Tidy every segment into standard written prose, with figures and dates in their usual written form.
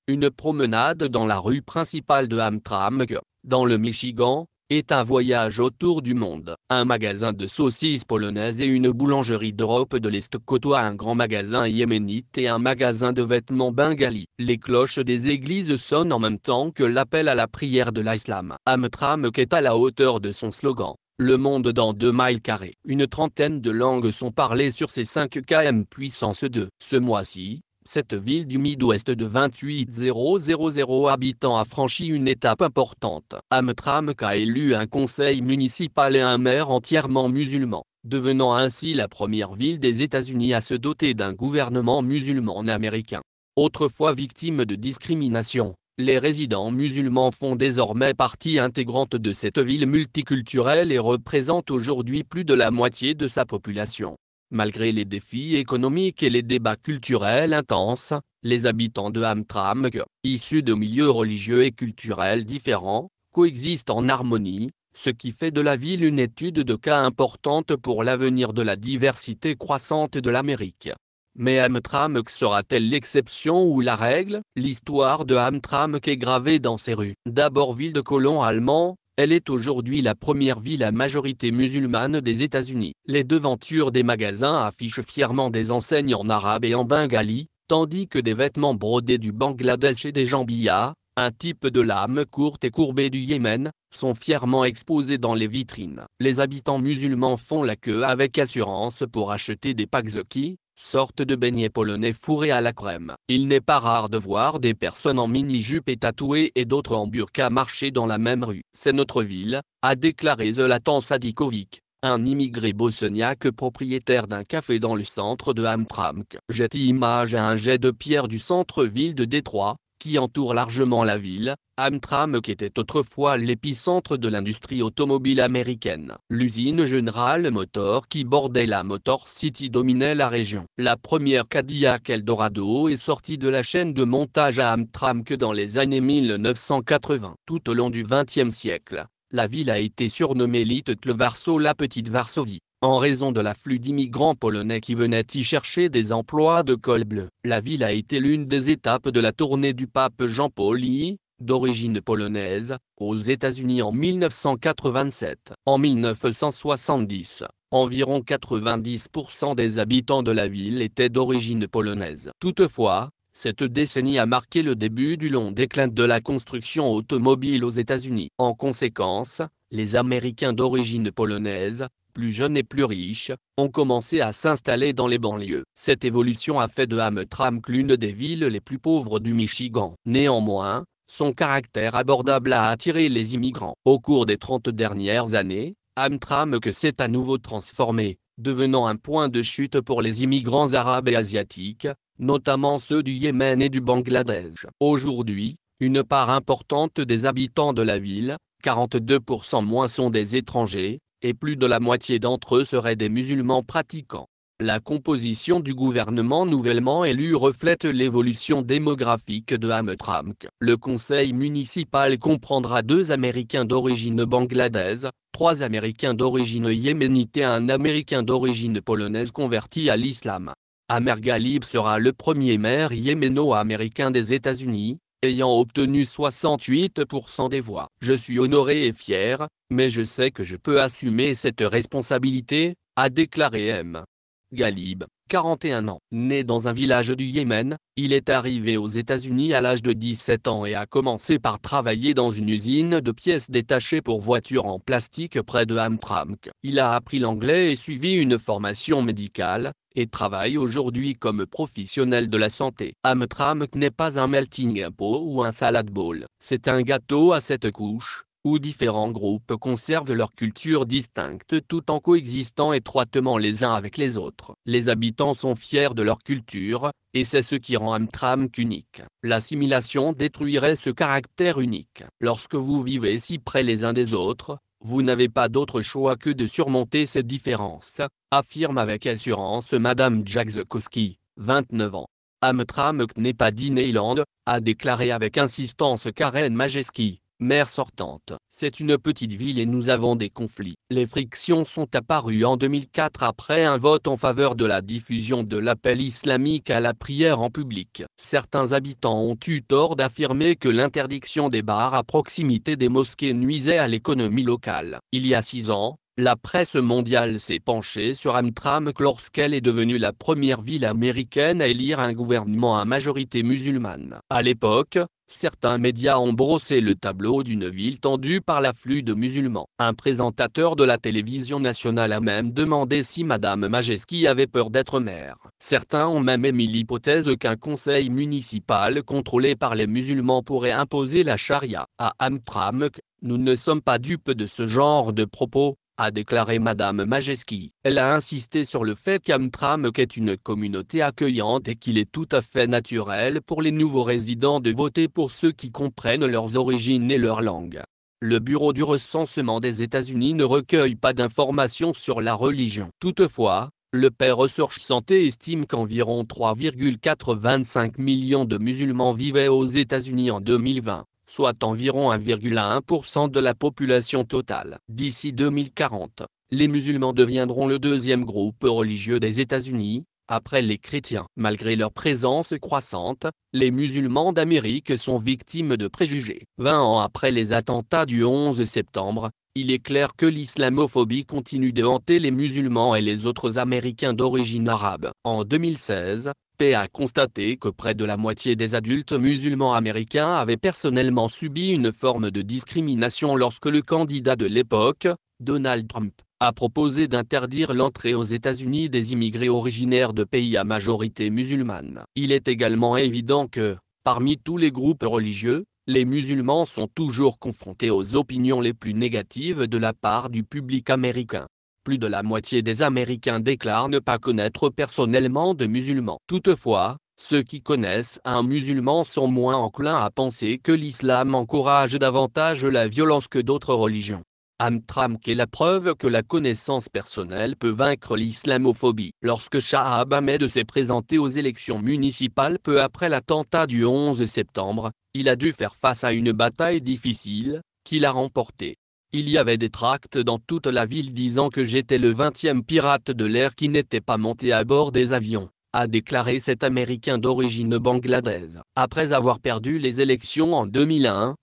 Une promenade dans la rue principale de Hamtramck, dans le Michigan, est un voyage autour du monde. Un magasin de saucisses polonaises et une boulangerie d'Europe de l'Est côtoient un grand magasin yéménite et un magasin de vêtements bengali. Les cloches des églises sonnent en même temps que l'appel à la prière de l'islam. Hamtramck est à la hauteur de son slogan. Le monde dans 2 miles carrés. Une trentaine de langues sont parlées sur ces 5 km puissance 2. Ce mois-ci, cette ville du Midwest de 28 000 habitants a franchi une étape importante. Hamtramck a élu un conseil municipal et un maire entièrement musulman, devenant ainsi la première ville des États-Unis à se doter d'un gouvernement musulman américain. Autrefois victime de discrimination, les résidents musulmans font désormais partie intégrante de cette ville multiculturelle et représentent aujourd'hui plus de la moitié de sa population. Malgré les défis économiques et les débats culturels intenses, les habitants de Hamtramck, issus de milieux religieux et culturels différents, coexistent en harmonie, ce qui fait de la ville une étude de cas importante pour l'avenir de la diversité croissante de l'Amérique. Mais Hamtramck sera-t-elle l'exception ou la règle? L'histoire de Hamtramck est gravée dans ses rues. D'abord ville de colons allemands, elle est aujourd'hui la première ville à majorité musulmane des États-Unis. Les devantures des magasins affichent fièrement des enseignes en arabe et en bengali, tandis que des vêtements brodés du Bangladesh et des jambias, un type de lame courte et courbée du Yémen, sont fièrement exposés dans les vitrines. Les habitants musulmans font la queue avec assurance pour acheter des pakzoki, sorte de beignets polonais fourrés à la crème. Il n'est pas rare de voir des personnes en mini-jupe et tatouées et d'autres en burqa marcher dans la même rue. C'est notre ville, a déclaré Zlatan Sadikovic, un immigré bosniaque propriétaire d'un café dans le centre de Hamtramck. Jette image à un jet de pierre du centre-ville de Détroit, qui entoure largement la ville. Hamtramck était autrefois l'épicentre de l'industrie automobile américaine. L'usine General Motors qui bordait la Motor City dominait la région. La première Cadillac Eldorado est sortie de la chaîne de montage à Hamtramck dans les années 1980. Tout au long du XXe siècle, la ville a été surnommée Little Warsaw, la petite Varsovie, en raison de l'afflux d'immigrants polonais qui venaient y chercher des emplois de col bleu. La ville a été l'une des étapes de la tournée du pape Jean-Paul II, d'origine polonaise, aux États-Unis en 1987. En 1970, environ 90% des habitants de la ville étaient d'origine polonaise. Toutefois, cette décennie a marqué le début du long déclin de la construction automobile aux États-Unis. En conséquence, les Américains d'origine polonaise, plus jeunes et plus riches, ont commencé à s'installer dans les banlieues. Cette évolution a fait de Hamtramck l'une des villes les plus pauvres du Michigan. Néanmoins, son caractère abordable a attiré les immigrants. Au cours des 30 dernières années, Hamtramck s'est à nouveau transformé, devenant un point de chute pour les immigrants arabes et asiatiques, notamment ceux du Yémen et du Bangladesh. Aujourd'hui, une part importante des habitants de la ville, 42% moins, sont des étrangers, et plus de la moitié d'entre eux seraient des musulmans pratiquants. La composition du gouvernement nouvellement élu reflète l'évolution démographique de Hamtramck. Le conseil municipal comprendra 2 Américains d'origine bangladaise, 3 Américains d'origine yéménite et un Américain d'origine polonaise converti à l'islam. Amer Ghalib sera le premier maire yéméno-américain des États-Unis, ayant obtenu 68% des voix. Je suis honoré et fier, mais je sais que je peux assumer cette responsabilité, a déclaré M. Ghalib, 41 ans. Né dans un village du Yémen, il est arrivé aux États-Unis à l'âge de 17 ans et a commencé par travailler dans une usine de pièces détachées pour voitures en plastique près de Hamtramck. Il a appris l'anglais et suivi une formation médicale, et travaille aujourd'hui comme professionnel de la santé. Hamtramck n'est pas un melting pot ou un salad bowl. C'est un gâteau à 7 couches, où différents groupes conservent leur culture distincte tout en coexistant étroitement les uns avec les autres. Les habitants sont fiers de leur culture, et c'est ce qui rend Hamtramck unique. L'assimilation détruirait ce caractère unique. Lorsque vous vivez si près les uns des autres, vous n'avez pas d'autre choix que de surmonter ces différences, affirme avec assurance Madame Jackzkowski, 29 ans. Hamtramck n'est pas Disneyland, a déclaré avec insistance Karen Majewski, maire sortante. C'est une petite ville et nous avons des conflits. Les frictions sont apparues en 2004 après un vote en faveur de la diffusion de l'appel islamique à la prière en public. Certains habitants ont eu tort d'affirmer que l'interdiction des bars à proximité des mosquées nuisait à l'économie locale. Il y a 6 ans, la presse mondiale s'est penchée sur Hamtramck lorsqu'elle est devenue la première ville américaine à élire un gouvernement à majorité musulmane. À l'époque, certains médias ont brossé le tableau d'une ville tendue par l'afflux de musulmans. Un présentateur de la télévision nationale a même demandé si Madame Majewski avait peur d'être maire. Certains ont même émis l'hypothèse qu'un conseil municipal contrôlé par les musulmans pourrait imposer la charia. À Hamtramck, nous ne sommes pas dupes de ce genre de propos, a déclaré Madame Majewski. Elle a insisté sur le fait qu'Hamtramck est une communauté accueillante et qu'il est tout à fait naturel pour les nouveaux résidents de voter pour ceux qui comprennent leurs origines et leur langue. Le Bureau du recensement des États-Unis ne recueille pas d'informations sur la religion. Toutefois, le Research Santé estime qu'environ 3,425 millions de musulmans vivaient aux États-Unis en 2020. Soit environ 1,1% de la population totale. D'ici 2040, les musulmans deviendront le deuxième groupe religieux des États-Unis, après les chrétiens. Malgré leur présence croissante, les musulmans d'Amérique sont victimes de préjugés. 20 ans après les attentats du 11 septembre, il est clair que l'islamophobie continue de hanter les musulmans et les autres Américains d'origine arabe. En 2016, P a constaté que près de la moitié des adultes musulmans américains avaient personnellement subi une forme de discrimination lorsque le candidat de l'époque, Donald Trump, a proposé d'interdire l'entrée aux États-Unis des immigrés originaires de pays à majorité musulmane. Il est également évident que, parmi tous les groupes religieux, les musulmans sont toujours confrontés aux opinions les plus négatives de la part du public américain. Plus de la moitié des Américains déclarent ne pas connaître personnellement de musulmans. Toutefois, ceux qui connaissent un musulman sont moins enclins à penser que l'islam encourage davantage la violence que d'autres religions. Hamtramck est la preuve que la connaissance personnelle peut vaincre l'islamophobie. Lorsque Shahab Ahmed s'est présenté aux élections municipales peu après l'attentat du 11 septembre, il a dû faire face à une bataille difficile, qu'il a remportée. Il y avait des tracts dans toute la ville disant que j'étais le 20e pirate de l'air qui n'était pas monté à bord des avions, a déclaré cet Américain d'origine bangladaise. Après avoir perdu les élections en 2001,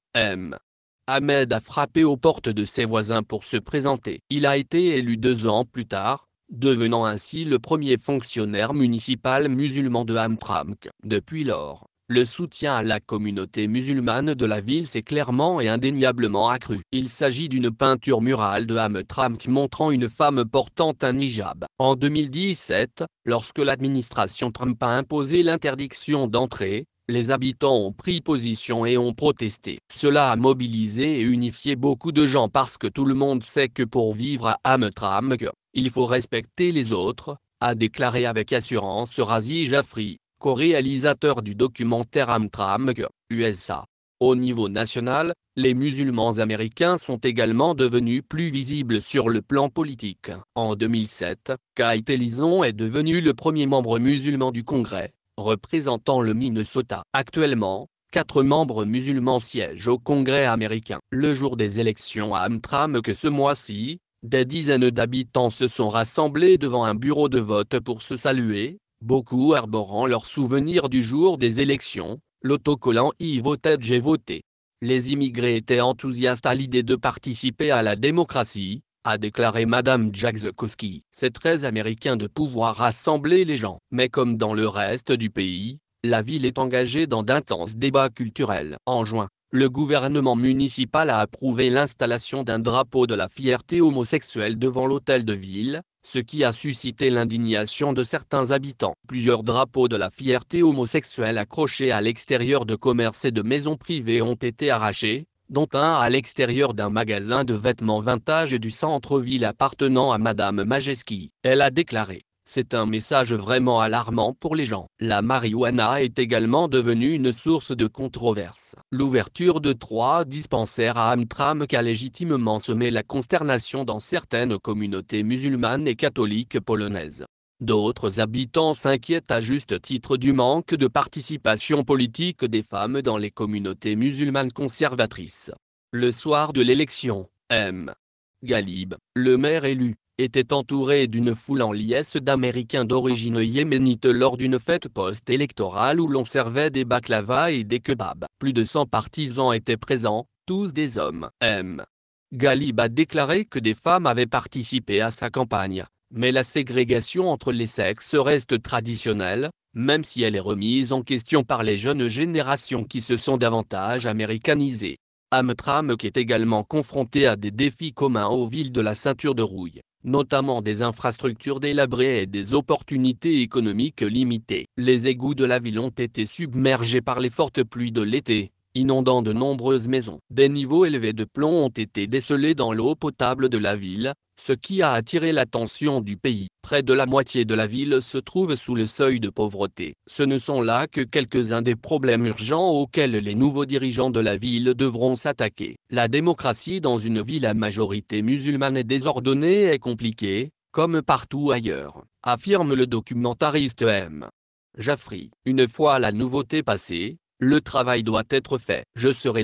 Ahmed a frappé aux portes de ses voisins pour se présenter. Il a été élu 2 ans plus tard, devenant ainsi le premier fonctionnaire municipal musulman de Hamtramck. Depuis lors, le soutien à la communauté musulmane de la ville s'est clairement et indéniablement accru. Il s'agit d'une peinture murale de Hamtramck montrant une femme portant un hijab. En 2017, lorsque l'administration Trump a imposé l'interdiction d'entrée, les habitants ont pris position et ont protesté. Cela a mobilisé et unifié beaucoup de gens parce que tout le monde sait que pour vivre à Hamtramck, il faut respecter les autres, a déclaré avec assurance Razi Jafri, co-réalisateur du documentaire Hamtramck, USA. Au niveau national, les musulmans américains sont également devenus plus visibles sur le plan politique. En 2007, Keith Ellison est devenu le premier membre musulman du Congrès, représentant le Minnesota. Actuellement, 4 membres musulmans siègent au Congrès américain. Le jour des élections à Hamtramck ce mois-ci, des dizaines d'habitants se sont rassemblés devant un bureau de vote pour se saluer, beaucoup arborant leurs souvenirs du jour des élections, l'autocollant « I voted, j'ai voté ». Les immigrés étaient enthousiastes à l'idée de participer à la démocratie, a déclaré Madame Jackzkowski. C'est très américain de pouvoir rassembler les gens. Mais comme dans le reste du pays, la ville est engagée dans d'intenses débats culturels. En juin, le gouvernement municipal a approuvé l'installation d'un drapeau de la fierté homosexuelle devant l'hôtel de ville, ce qui a suscité l'indignation de certains habitants. Plusieurs drapeaux de la fierté homosexuelle accrochés à l'extérieur de commerces et de maisons privées ont été arrachés, dont un à l'extérieur d'un magasin de vêtements vintage du centre-ville appartenant à Madame Majewski. Elle a déclaré: « C'est un message vraiment alarmant pour les gens. » La marijuana est également devenue une source de controverse. L'ouverture de 3 dispensaires à Hamtramck a légitimement semé la consternation dans certaines communautés musulmanes et catholiques polonaises. D'autres habitants s'inquiètent à juste titre du manque de participation politique des femmes dans les communautés musulmanes conservatrices. Le soir de l'élection, M. Ghalib, le maire élu, était entouré d'une foule en liesse d'Américains d'origine yéménite lors d'une fête post-électorale où l'on servait des baklavas et des kebabs. Plus de 100 partisans étaient présents, tous des hommes. M. Ghalib a déclaré que des femmes avaient participé à sa campagne, mais la ségrégation entre les sexes reste traditionnelle, même si elle est remise en question par les jeunes générations qui se sont davantage américanisées. Amtrak est également confronté à des défis communs aux villes de la ceinture de Rouille, notamment des infrastructures délabrées et des opportunités économiques limitées. Les égouts de la ville ont été submergés par les fortes pluies de l'été, inondant de nombreuses maisons. Des niveaux élevés de plomb ont été décelés dans l'eau potable de la ville, ce qui a attiré l'attention du pays. Près de la moitié de la ville se trouve sous le seuil de pauvreté. Ce ne sont là que quelques-uns des problèmes urgents auxquels les nouveaux dirigeants de la ville devront s'attaquer. La démocratie dans une ville à majorité musulmane et désordonnée est compliquée, comme partout ailleurs, affirme le documentariste M. Jaffry. Une fois la nouveauté passée, le travail doit être fait. Je serai